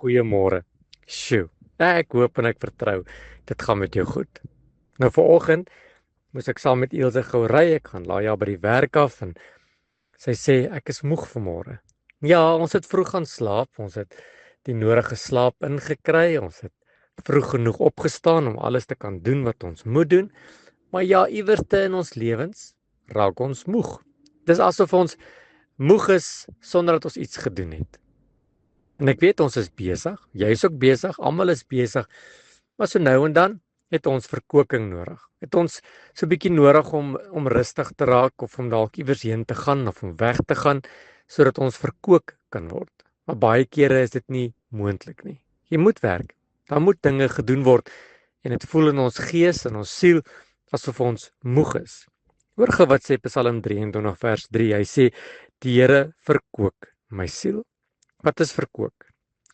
Goeiemôre. Sjoe, ek hoop en ek vertrou, dit gaan met jou goed. Nou vanoggend moes ek saam met Ilse gou ry, ek gaan laai haar by die werk af en sy sê ek is moeg vanmôre. Ja, ons het vroeg gaan slaap, ons het die nodige slaap ingekry, ons het vroeg genoeg opgestaan om alles te kan doen wat ons moet doen, maar ja, iewerte in ons lewens raak ons moeg. Dis asof ons moeg is sonder dat ons iets gedoen het. En ek weet ons is besig, jy is ook besig, almal is besig, maar so nou en dan het ons verkoeking nodig. Het ons so 'n bietjie nodig om rustig te raak of om dalk iewers heen te gaan of om weg te gaan sodat ons verkoek kan word. Maar baie kere is dit nie moontlik nie. Jy moet werk. Daar moet dinge gedoen word en dit voel in ons gees en ons siel asof ons moeg is. Hoor gou wat sê Psalm 23 vers 3. Hy sê die Here verkoek my siel. Wat is verkook?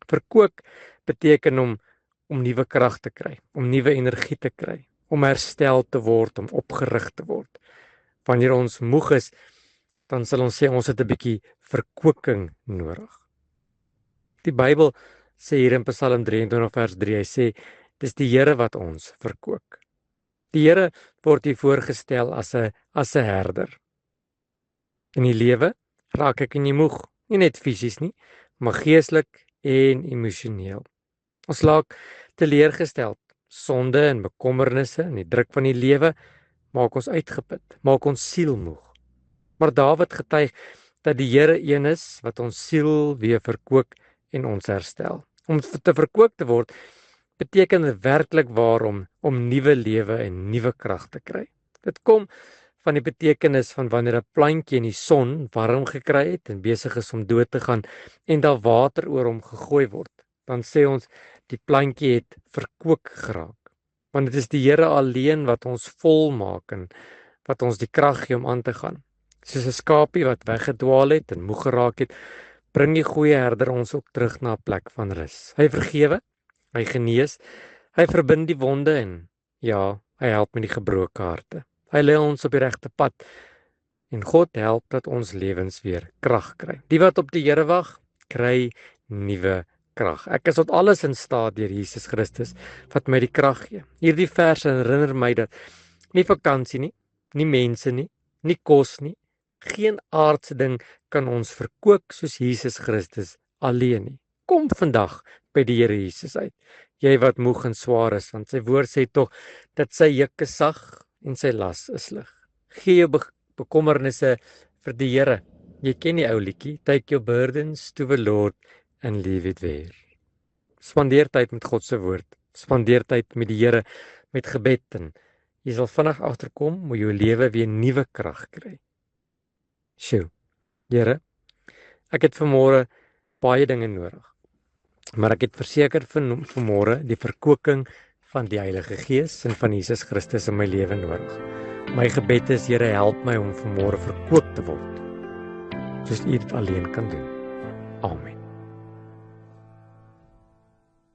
Verkook beteken om nuwe krag te kry, om nuwe energie te kry, om herstel te word, om opgerig te word. Wanneer ons moeg is, dan sal ons sê ons het 'n bietjie verkoeking nodig. Die Bybel sê hier in Psalm 23 vers 3, hy sê dis die Here wat ons verkook. Die Here word hier voorgestel as 'n herder. In die lewe raak ek nie moeg, nie net fisies nie, maar geestelik en emosioneel. Ons raak teleurgestel. Sonde en bekommernisse en die druk van die lewe maak ons uitgeput, maak ons siel moeg. Maar Dawid getuig dat die Here een is wat ons siel weer verkoop en ons herstel. Om te verkoop te word beteken dit werklik waar om nuwe lewe en nuwe krag te kry. Dit kom van die betekenis van wanneer 'n plantjie in die son warm gekry het en besig is om dood te gaan en daar water oor hom gegooi word, dan sê ons die plantjie het verkook geraak. Want dit is die Here alleen wat ons vol maak en wat ons die krag gee om aan te gaan. Soos 'n skapie wat weggedwaal het en moeg geraak het, bring die goeie herder ons ook terug na 'n plek van rus. Hy vergewe, hy genees, hy verbind die wonde en ja, hy help met die gebroke harte. Hy lei ons op die regte pad en God help dat ons lewens weer krag kry. Die wat op die Here wag, kry nuwe krag. Ek is tot alles in staat deur Jesus Christus wat my die krag gee. Hierdie verse herinner my dat nie vakansie nie, nie mense nie, nie kos nie, geen aardse ding kan ons verkoop soos Jesus Christus alleen nie. Kom vandag by die Here Jesus uit. Jy wat moeg en swaar is, want sy woord sê tog dat sy juk is sag en sy las is lig. Gee jou bekommernisse vir die Here. Jy ken die ou liedjie, take your burdens to the Lord and leave it there. Spandeer tyd met God se woord. Spandeer tyd met die Here met gebed en jy sal vinnig agterkom hoe jou lewe weer nuwe krag kry. Sjoe. Here, ek het vanmôre baie dinge nodig. Maar ek het verseker vanmôre die verkoeking van die Heilige Gees en van Jesus Christus in my lewe nodig. My gebed is, Here, help my om vanmôre verkoop te word, soos U dit alleen kan doen. Amen.